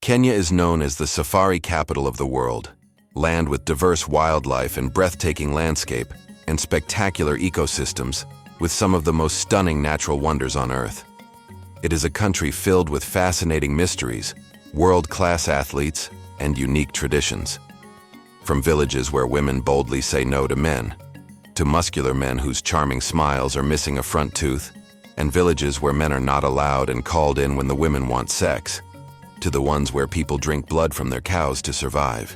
Kenya is known as the safari capital of the world, land with diverse wildlife and breathtaking landscape, and spectacular ecosystems, with some of the most stunning natural wonders on Earth. It is a country filled with fascinating mysteries, world-class athletes, and unique traditions. From villages where women boldly say no to men, to muscular men whose charming smiles are missing a front tooth, and villages where men are not allowed and called in when the women want sex, to the ones where people drink blood from their cows to survive.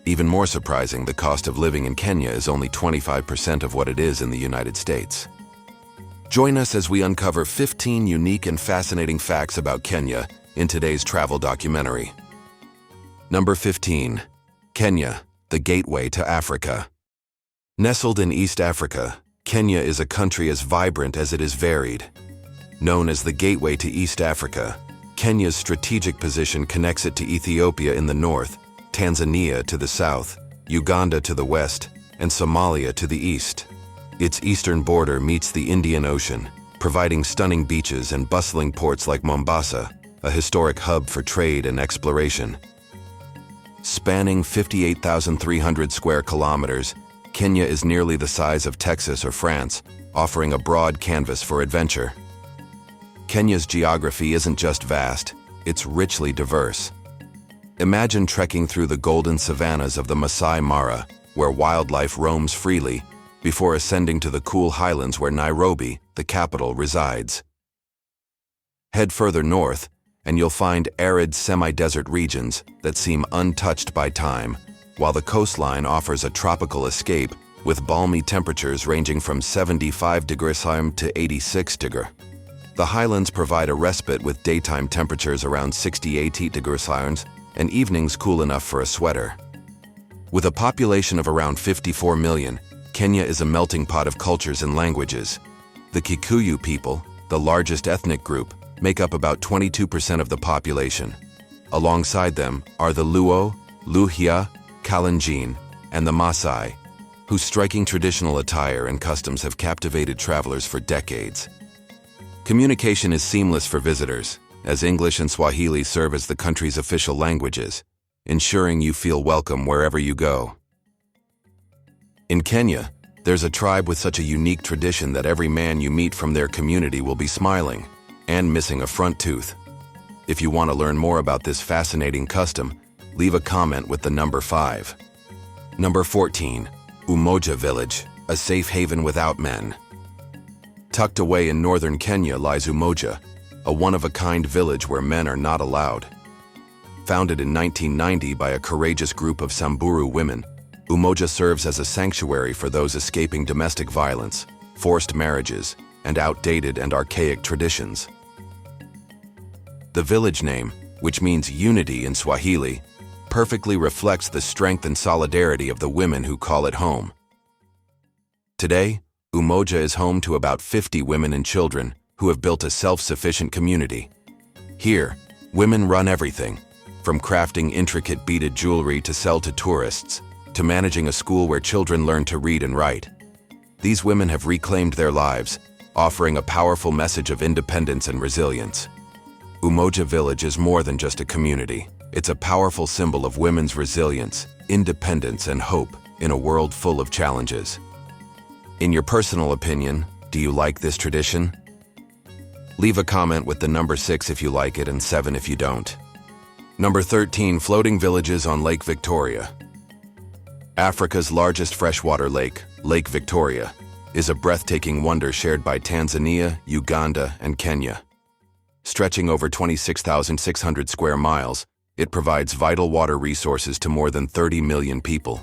Even more surprising, the cost of living in Kenya is only 25% of what it is in the United States. Join us as we uncover 15 unique and fascinating facts about Kenya in today's travel documentary. Number 15. Kenya, the gateway to Africa. Nestled in East Africa, Kenya is a country as vibrant as it is varied. Known as the gateway to East Africa, Kenya's strategic position connects it to Ethiopia in the north, Tanzania to the south, Uganda to the west, and Somalia to the east. Its eastern border meets the Indian Ocean, providing stunning beaches and bustling ports like Mombasa, a historic hub for trade and exploration. Spanning 58,300 square kilometers, Kenya is nearly the size of Texas or France, offering a broad canvas for adventure. Kenya's geography isn't just vast, it's richly diverse. Imagine trekking through the golden savannas of the Masai Mara, where wildlife roams freely, before ascending to the cool highlands where Nairobi, the capital, resides. Head further north, and you'll find arid semi-desert regions that seem untouched by time, while the coastline offers a tropical escape with balmy temperatures ranging from 75 degrees Celsius to 86 degrees. The highlands provide a respite with daytime temperatures around 68 degrees Celsius and evenings cool enough for a sweater. With a population of around 54 million, Kenya is a melting pot of cultures and languages. The Kikuyu people, the largest ethnic group, make up about 22% of the population. Alongside them are the Luo, Luhya, Kalenjin, and the Masai, whose striking traditional attire and customs have captivated travelers for decades. Communication is seamless for visitors, as English and Swahili serve as the country's official languages, ensuring you feel welcome wherever you go. In Kenya, there's a tribe with such a unique tradition that every man you meet from their community will be smiling and missing a front tooth. If you want to learn more about this fascinating custom, leave a comment with the number 5. Number 14. Umoja Village, a safe haven without men. Tucked away in northern Kenya lies Umoja, a one-of-a-kind village where men are not allowed. Founded in 1990 by a courageous group of Samburu women, Umoja serves as a sanctuary for those escaping domestic violence, forced marriages, and outdated and archaic traditions. The village name, which means unity in Swahili, perfectly reflects the strength and solidarity of the women who call it home. Today, Umoja is home to about 50 women and children who have built a self-sufficient community. Here, women run everything, from crafting intricate beaded jewelry to sell to tourists, to managing a school where children learn to read and write. These women have reclaimed their lives, offering a powerful message of independence and resilience. Umoja Village is more than just a community. It's a powerful symbol of women's resilience, independence, and hope in a world full of challenges. In your personal opinion, do you like this tradition? Leave a comment with the number 6 if you like it and 7 if you don't. Number 13. Floating villages on Lake Victoria. Africa's largest freshwater lake, Lake Victoria, is a breathtaking wonder shared by Tanzania, Uganda, and Kenya. Stretching over 26,600 square miles, it provides vital water resources to more than 30 million people.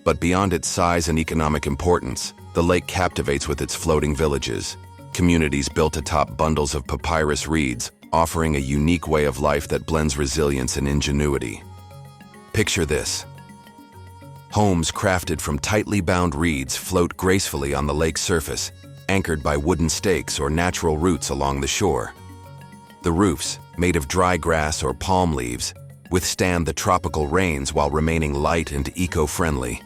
But beyond its size and economic importance, the lake captivates with its floating villages, communities built atop bundles of papyrus reeds, offering a unique way of life that blends resilience and ingenuity. Picture this. Homes crafted from tightly bound reeds float gracefully on the lake's surface, anchored by wooden stakes or natural roots along the shore. The roofs, made of dry grass or palm leaves, withstand the tropical rains while remaining light and eco-friendly.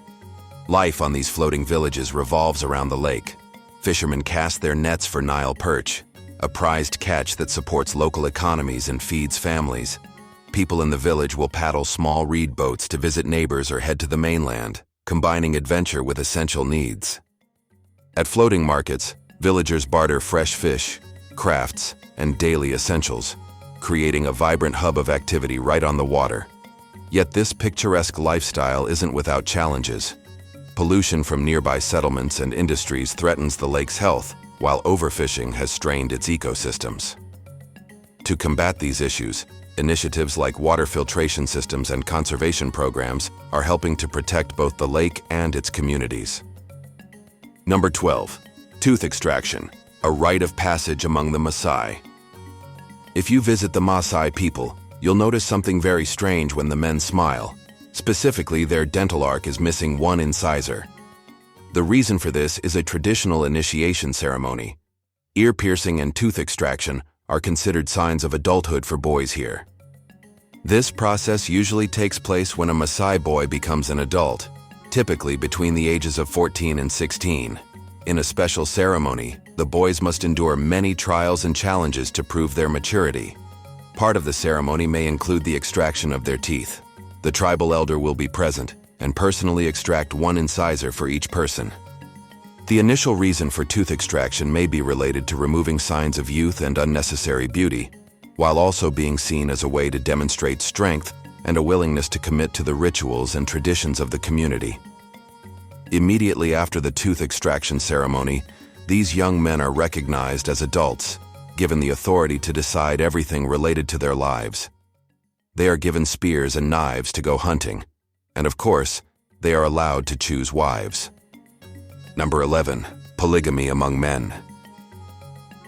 Life on these floating villages revolves around the lake. Fishermen cast their nets for Nile perch, a prized catch that supports local economies and feeds families. People in the village will paddle small reed boats to visit neighbors or head to the mainland, combining adventure with essential needs. At floating markets, villagers barter fresh fish, crafts, and daily essentials, creating a vibrant hub of activity right on the water. Yet this picturesque lifestyle isn't without challenges. Pollution from nearby settlements and industries threatens the lake's health, while overfishing has strained its ecosystems. To combat these issues, initiatives like water filtration systems and conservation programs are helping to protect both the lake and its communities. Number 12. Tooth extraction, a rite of passage among the Masai. If you visit the Masai people, you'll notice something very strange when the men smile. Specifically, their dental arc is missing one incisor. The reason for this is a traditional initiation ceremony. Ear piercing and tooth extraction are considered signs of adulthood for boys here. This process usually takes place when a Masai boy becomes an adult, typically between the ages of 14 and 16. In a special ceremony, the boys must endure many trials and challenges to prove their maturity. Part of the ceremony may include the extraction of their teeth. The tribal elder will be present and personally extract one incisor for each person. The initial reason for tooth extraction may be related to removing signs of youth and unnecessary beauty, while also being seen as a way to demonstrate strength and a willingness to commit to the rituals and traditions of the community. Immediately after the tooth extraction ceremony, these young men are recognized as adults, given the authority to decide everything related to their lives. They are given spears and knives to go hunting, and of course, they are allowed to choose wives. Number 11. Polygamy among men.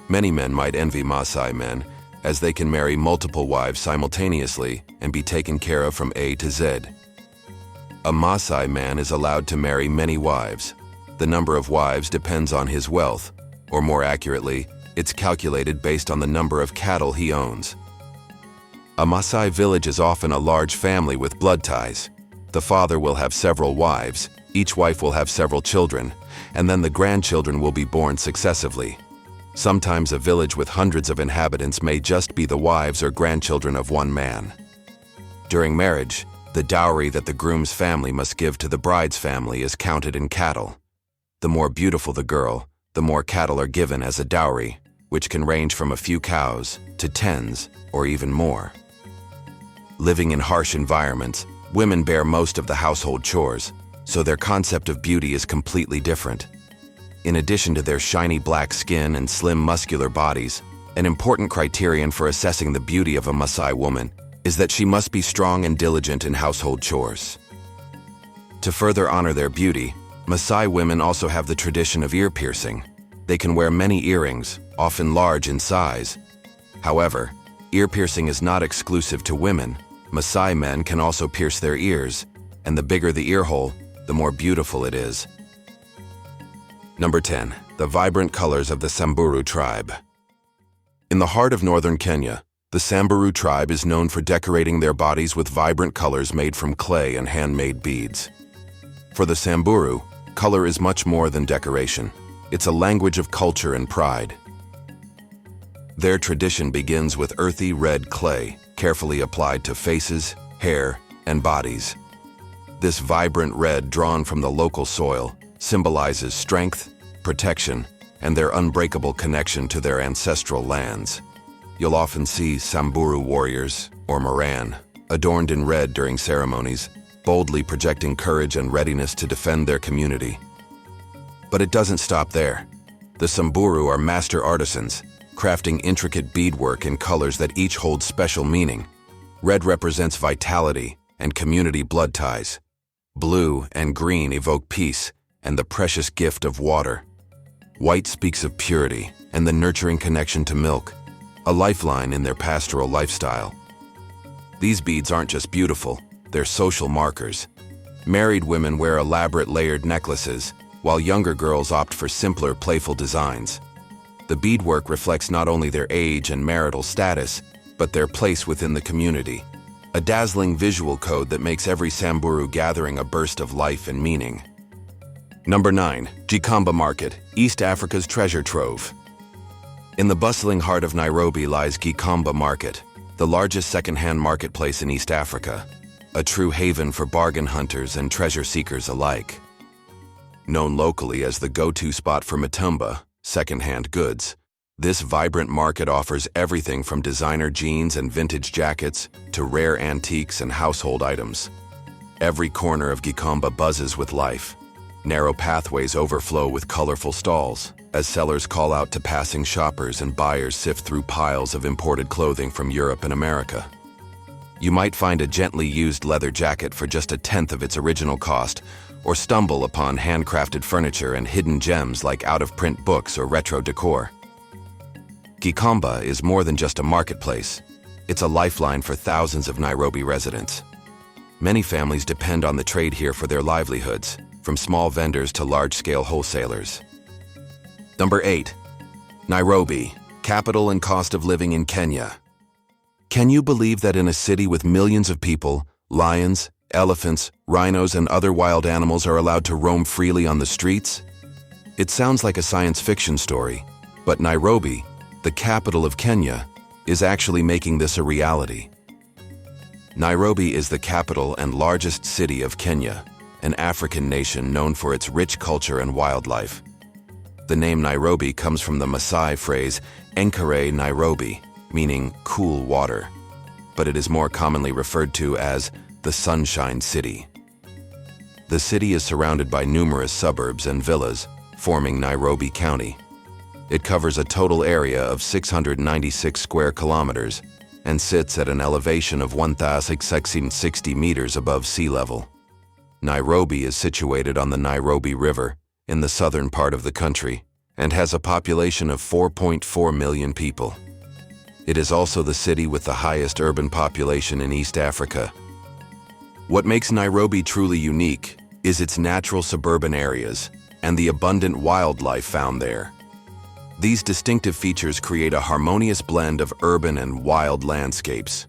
Many men might envy Masai men, as they can marry multiple wives simultaneously and be taken care of from A to Z. A Masai man is allowed to marry many wives. The number of wives depends on his wealth, or more accurately, it's calculated based on the number of cattle he owns. A Masai village is often a large family with blood ties. The father will have several wives, each wife will have several children, and then the grandchildren will be born successively. Sometimes a village with hundreds of inhabitants may just be the wives or grandchildren of one man. During marriage, the dowry that the groom's family must give to the bride's family is counted in cattle. The more beautiful the girl, the more cattle are given as a dowry, which can range from a few cows to tens or even more. Living in harsh environments, women bear most of the household chores, so their concept of beauty is completely different. In addition to their shiny black skin and slim muscular bodies, an important criterion for assessing the beauty of a Masai woman is that she must be strong and diligent in household chores. To further honor their beauty, Masai women also have the tradition of ear piercing. They can wear many earrings, often large in size. However, ear piercing is not exclusive to women. Masai men can also pierce their ears, and the bigger the ear hole, the more beautiful it is. Number 10. The vibrant colors of the Samburu tribe. In the heart of northern Kenya, the Samburu tribe is known for decorating their bodies with vibrant colors made from clay and handmade beads. For the Samburu, color is much more than decoration. It's a language of culture and pride. Their tradition begins with earthy red clay, carefully applied to faces, hair, and bodies. This vibrant red drawn from the local soil symbolizes strength, protection, and their unbreakable connection to their ancestral lands. You'll often see Samburu warriors, or Moran, adorned in red during ceremonies, boldly projecting courage and readiness to defend their community. But it doesn't stop there. The Samburu are master artisans, crafting intricate beadwork in colors that each hold special meaning. Red represents vitality and community blood ties. Blue and green evoke peace and the precious gift of water. White speaks of purity and the nurturing connection to milk, a lifeline in their pastoral lifestyle. These beads aren't just beautiful, they're social markers. Married women wear elaborate layered necklaces, while younger girls opt for simpler, playful designs. The beadwork reflects not only their age and marital status, but their place within the community. A dazzling visual code that makes every Samburu gathering a burst of life and meaning. Number 9. Gikomba Market, East Africa's treasure trove. In the bustling heart of Nairobi lies Gikomba Market, the largest second-hand marketplace in East Africa, a true haven for bargain hunters and treasure seekers alike. Known locally as the go-to spot for mitumba, second-hand goods, this vibrant market offers everything from designer jeans and vintage jackets to rare antiques and household items. Every corner of Gikomba buzzes with life. Narrow pathways overflow with colorful stalls, as sellers call out to passing shoppers and buyers sift through piles of imported clothing from Europe and America. You might find a gently used leather jacket for just 1/10 of its original cost, or stumble upon handcrafted furniture and hidden gems like out-of-print books or retro decor. Gikomba is more than just a marketplace. It's a lifeline for thousands of Nairobi residents. Many families depend on the trade here for their livelihoods, from small vendors to large-scale wholesalers. Number 8. Nairobi, capital and cost of living in Kenya. Can you believe that in a city with millions of people, lions, elephants, rhinos, and other wild animals are allowed to roam freely on the streets? It sounds like a science fiction story, but Nairobi, the capital of Kenya, is actually making this a reality. Nairobi is the capital and largest city of Kenya, an African nation known for its rich culture and wildlife. The name Nairobi comes from the Masai phrase, Enkare Nairobi, meaning cool water, but it is more commonly referred to as the Sunshine City. The city is surrounded by numerous suburbs and villas, forming Nairobi County. It covers a total area of 696 square kilometers and sits at an elevation of 1,660 meters above sea level. Nairobi is situated on the Nairobi River in the southern part of the country and has a population of 4.4 million people. It is also the city with the highest urban population in East Africa. What makes Nairobi truly unique is its natural suburban areas and the abundant wildlife found there. These distinctive features create a harmonious blend of urban and wild landscapes.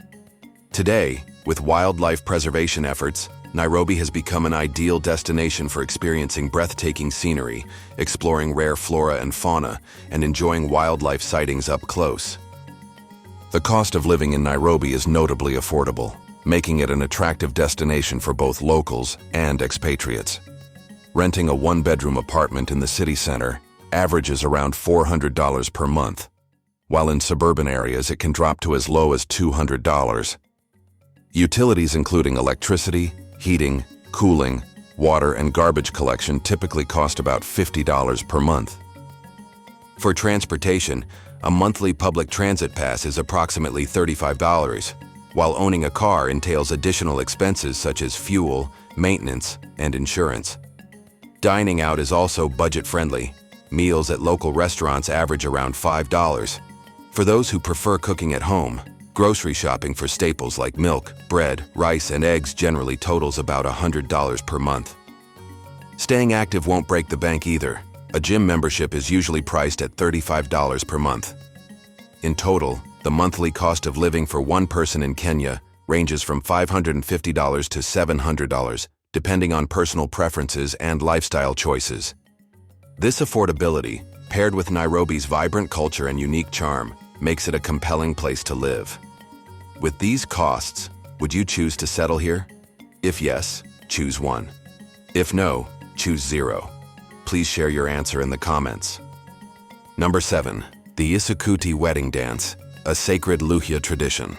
Today, with wildlife preservation efforts, Nairobi has become an ideal destination for experiencing breathtaking scenery, exploring rare flora and fauna, and enjoying wildlife sightings up close. The cost of living in Nairobi is notably affordable, making it an attractive destination for both locals and expatriates. Renting a one-bedroom apartment in the city center averages around $400 per month, while in suburban areas it can drop to as low as $200. Utilities including electricity, heating, cooling, water, and garbage collection typically cost about $50 per month. For transportation, a monthly public transit pass is approximately $35, while owning a car entails additional expenses such as fuel, maintenance, and insurance. Dining out is also budget-friendly. Meals at local restaurants average around $5. For those who prefer cooking at home, grocery shopping for staples like milk, bread, rice, and eggs generally totals about $100 per month. Staying active won't break the bank either. A gym membership is usually priced at $35 per month. In total, the monthly cost of living for one person in Kenya ranges from $550 to $700, depending on personal preferences and lifestyle choices. This affordability, paired with Nairobi's vibrant culture and unique charm, makes it a compelling place to live. With these costs, would you choose to settle here? If yes, choose 1. If no, choose 0. Please share your answer in the comments. Number 7. The Isikuti wedding dance, a sacred Luhya tradition.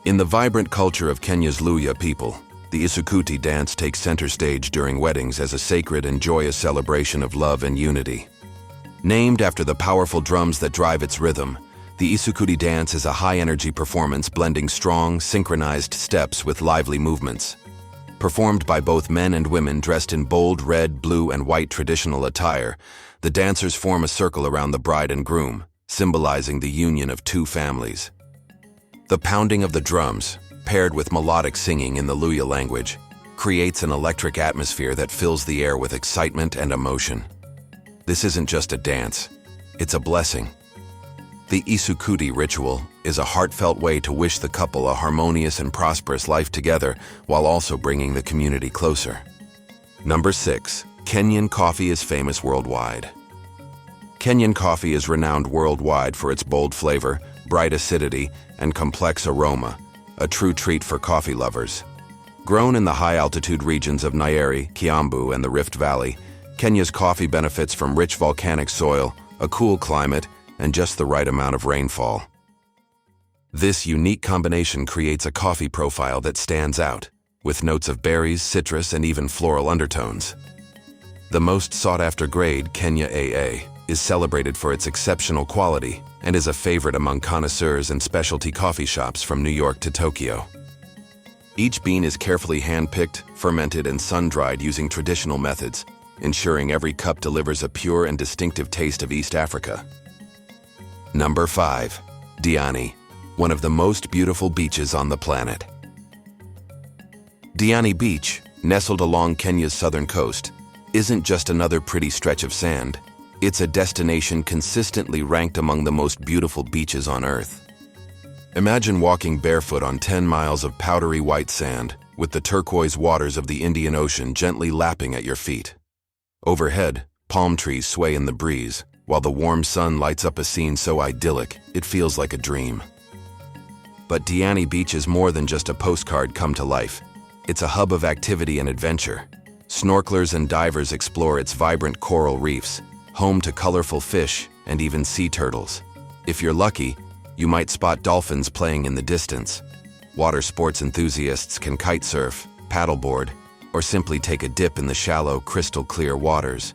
In the vibrant culture of Kenya's Luhya people, the Isikuti dance takes center stage during weddings as a sacred and joyous celebration of love and unity. Named after the powerful drums that drive its rhythm, the Isikuti dance is a high-energy performance blending strong, synchronized steps with lively movements. Performed by both men and women dressed in bold red, blue, and white traditional attire, the dancers form a circle around the bride and groom, symbolizing the union of two families. The pounding of the drums, paired with melodic singing in the Luhya language, creates an electric atmosphere that fills the air with excitement and emotion. This isn't just a dance, it's a blessing. The Isikuti ritual is a heartfelt way to wish the couple a harmonious and prosperous life together while also bringing the community closer. Number 6. Kenyan coffee is famous worldwide. Kenyan coffee is renowned worldwide for its bold flavor, bright acidity, and complex aroma, a true treat for coffee lovers. Grown in the high-altitude regions of Nairobi, Kiambu, and the Rift Valley, Kenya's coffee benefits from rich volcanic soil, a cool climate, and just the right amount of rainfall. This unique combination creates a coffee profile that stands out, with notes of berries, citrus, and even floral undertones. The most sought-after grade, Kenya AA, is celebrated for its exceptional quality and is a favorite among connoisseurs and specialty coffee shops from New York to Tokyo. Each bean is carefully hand-picked, fermented, and sun-dried using traditional methods, ensuring every cup delivers a pure and distinctive taste of East Africa. Number 5. Diani, one of the most beautiful beaches on the planet. Diani Beach, nestled along Kenya's southern coast, isn't just another pretty stretch of sand. It's a destination consistently ranked among the most beautiful beaches on Earth. Imagine walking barefoot on 10 miles of powdery white sand, with the turquoise waters of the Indian Ocean gently lapping at your feet. Overhead, palm trees sway in the breeze, while the warm sun lights up a scene so idyllic, it feels like a dream. But Diani Beach is more than just a postcard come to life. It's a hub of activity and adventure. Snorkelers and divers explore its vibrant coral reefs, home to colorful fish and even sea turtles. If you're lucky, you might spot dolphins playing in the distance. Water sports enthusiasts can kite surf, paddleboard, or simply take a dip in the shallow, crystal-clear waters.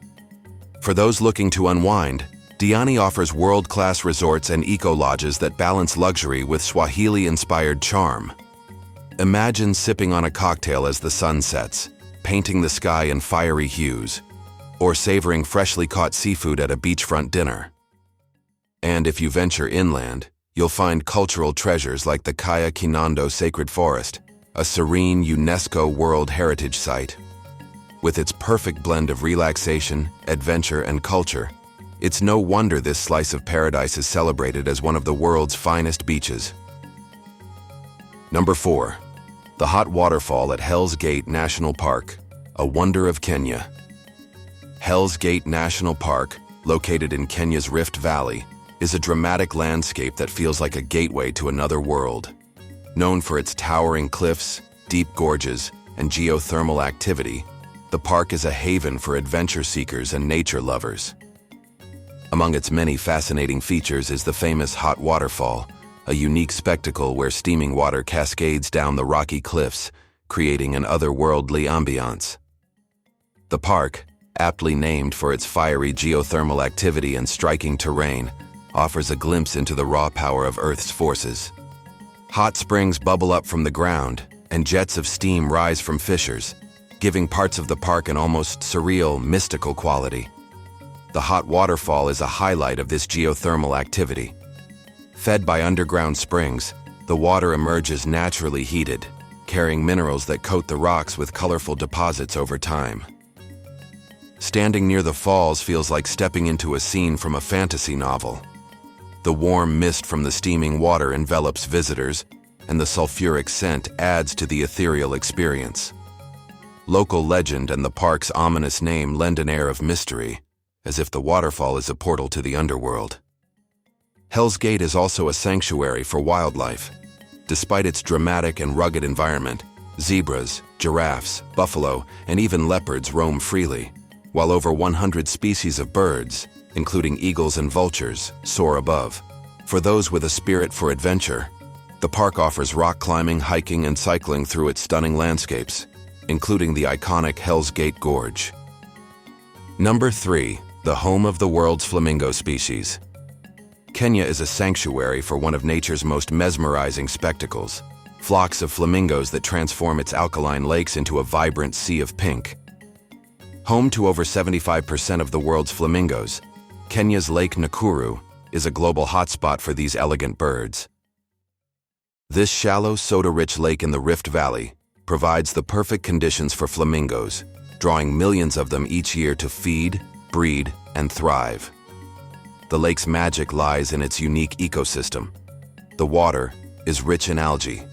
For those looking to unwind, Diani offers world-class resorts and eco-lodges that balance luxury with Swahili-inspired charm. Imagine sipping on a cocktail as the sun sets, painting the sky in fiery hues, or savoring freshly caught seafood at a beachfront dinner. And if you venture inland, you'll find cultural treasures like the Kaya Kinando Sacred Forest, a serene UNESCO World Heritage Site. With its perfect blend of relaxation, adventure, and culture, it's no wonder this slice of paradise is celebrated as one of the world's finest beaches. Number 4. The hot waterfall at Hell's Gate National Park, a wonder of Kenya. Hell's Gate National Park, located in Kenya's Rift Valley, is a dramatic landscape that feels like a gateway to another world. Known for its towering cliffs, deep gorges, and geothermal activity, the park is a haven for adventure seekers and nature lovers. Among its many fascinating features is the famous hot waterfall, a unique spectacle where steaming water cascades down the rocky cliffs, creating an otherworldly ambiance. The park, aptly named for its fiery geothermal activity and striking terrain, offers a glimpse into the raw power of Earth's forces. Hot springs bubble up from the ground, and jets of steam rise from fissures, giving parts of the park an almost surreal, mystical quality. The hot waterfall is a highlight of this geothermal activity. Fed by underground springs, the water emerges naturally heated, carrying minerals that coat the rocks with colorful deposits over time. Standing near the falls feels like stepping into a scene from a fantasy novel. The warm mist from the steaming water envelops visitors, and the sulfuric scent adds to the ethereal experience. Local legend and the park's ominous name lend an air of mystery, as if the waterfall is a portal to the underworld. Hell's Gate is also a sanctuary for wildlife. Despite its dramatic and rugged environment, zebras, giraffes, buffalo, and even leopards roam freely, while over 100 species of birds, including eagles and vultures, soar above. For those with a spirit for adventure, the park offers rock climbing, hiking, and cycling through its stunning landscapes, including the iconic Hell's Gate Gorge. Number 3. The home of the world's flamingo species. Kenya is a sanctuary for one of nature's most mesmerizing spectacles, flocks of flamingos that transform its alkaline lakes into a vibrant sea of pink. Home to over 75% of the world's flamingos, Kenya's Lake Nakuru is a global hotspot for these elegant birds. This shallow, soda-rich lake in the Rift Valley provides the perfect conditions for flamingos, drawing millions of them each year to feed, breed, and thrive. The lake's magic lies in its unique ecosystem. The water is rich in algae,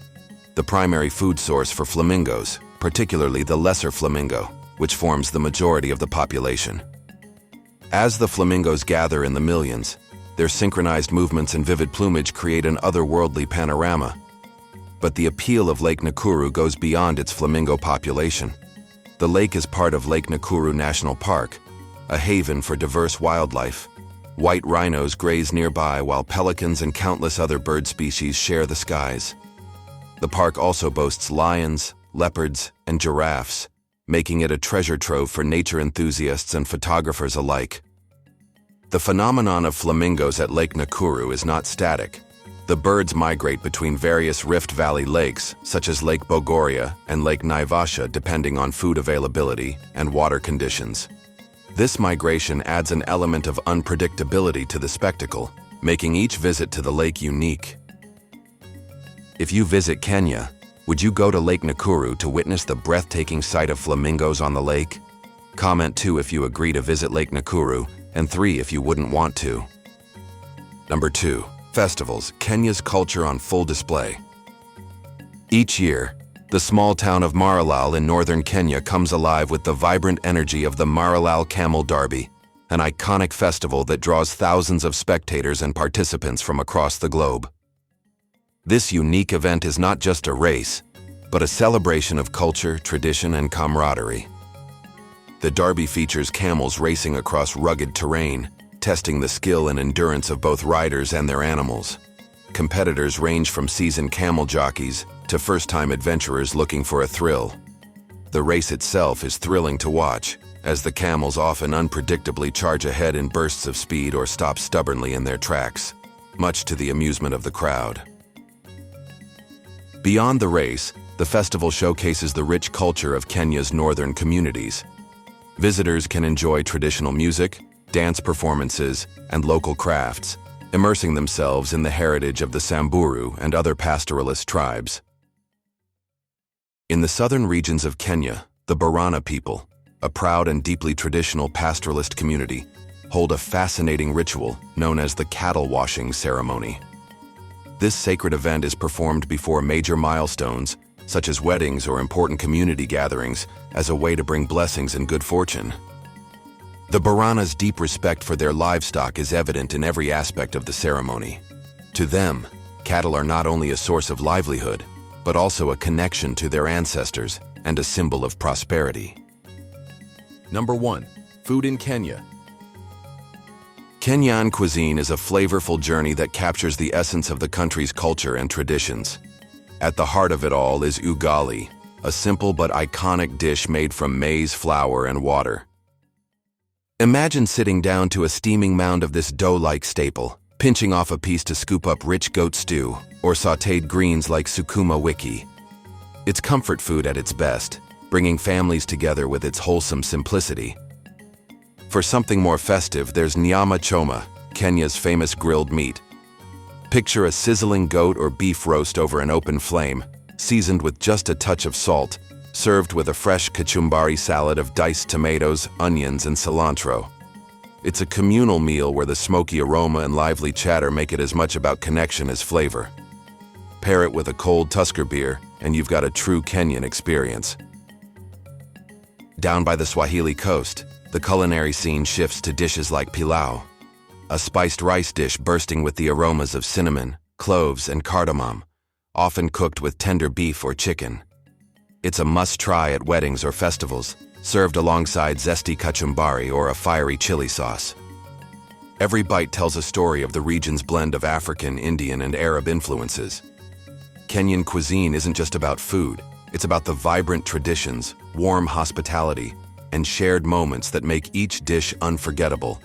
the primary food source for flamingos, particularly the lesser flamingo, which forms the majority of the population. As the flamingos gather in the millions, Their synchronized movements and vivid plumage create an otherworldly panorama. But the appeal of Lake Nakuru goes beyond its flamingo population. The lake is part of Lake Nakuru National Park, a haven for diverse wildlife. White rhinos graze nearby while pelicans and countless other bird species share the skies. The park also boasts lions, leopards, and giraffes, making it a treasure trove for nature enthusiasts and photographers alike. The phenomenon of flamingos at Lake Nakuru is not static. The birds migrate between various Rift Valley lakes, such as Lake Bogoria and Lake Naivasha, depending on food availability and water conditions. This migration adds an element of unpredictability to the spectacle, making each visit to the lake unique. If you visit Kenya, would you go to Lake Nakuru to witness the breathtaking sight of flamingos on the lake? Comment 2 if you agree to visit Lake Nakuru, and 3 if you wouldn't want to. Number 2. Festivals, Kenya's culture on full display. Each year, the small town of Maralal in northern Kenya comes alive with the vibrant energy of the Maralal Camel Derby, an iconic festival that draws thousands of spectators and participants from across the globe. This unique event is not just a race, but a celebration of culture, tradition, and camaraderie. The derby features camels racing across rugged terrain, testing the skill and endurance of both riders and their animals. Competitors range from seasoned camel jockeys to first-time adventurers looking for a thrill. The race itself is thrilling to watch, as the camels often unpredictably charge ahead in bursts of speed or stop stubbornly in their tracks, much to the amusement of the crowd. Beyond the race, the festival showcases the rich culture of Kenya's northern communities. Visitors can enjoy traditional music, dance performances, and local crafts, immersing themselves in the heritage of the Samburu and other pastoralist tribes. In the southern regions of Kenya, the Borana people, a proud and deeply traditional pastoralist community, hold a fascinating ritual known as the cattle washing ceremony. This sacred event is performed before major milestones, such as weddings or important community gatherings, as a way to bring blessings and good fortune. The Borana's deep respect for their livestock is evident in every aspect of the ceremony. To them, cattle are not only a source of livelihood, but also a connection to their ancestors and a symbol of prosperity. Number 1. Food in Kenya. Kenyan cuisine is a flavorful journey that captures the essence of the country's culture and traditions. At the heart of it all is ugali, a simple but iconic dish made from maize flour and water. Imagine sitting down to a steaming mound of this dough-like staple, pinching off a piece to scoop up rich goat stew or sautéed greens like sukuma wiki. It's comfort food at its best, bringing families together with its wholesome simplicity. For something more festive, there's nyama choma, Kenya's famous grilled meat. Picture a sizzling goat or beef roast over an open flame, seasoned with just a touch of salt, served with a fresh kachumbari salad of diced tomatoes, onions, and cilantro. It's a communal meal where the smoky aroma and lively chatter make it as much about connection as flavor. Pair it with a cold Tusker beer, and you've got a true Kenyan experience. Down by the Swahili coast, the culinary scene shifts to dishes like pilau, a spiced rice dish bursting with the aromas of cinnamon, cloves, and cardamom, often cooked with tender beef or chicken. It's a must-try at weddings or festivals, served alongside zesty kachumbari or a fiery chili sauce. Every bite tells a story of the region's blend of African, Indian, and Arab influences. Kenyan cuisine isn't just about food, it's about the vibrant traditions, warm hospitality, and shared moments that make each dish unforgettable.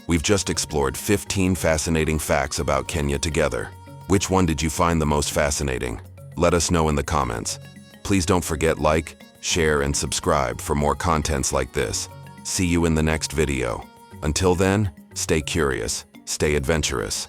We've just explored 15 fascinating facts about Kenya together. Which one did you find the most fascinating? Let us know in the comments. Please don't forget like, share, and subscribe for more contents like this. See you in the next video. Until then, stay curious, stay adventurous.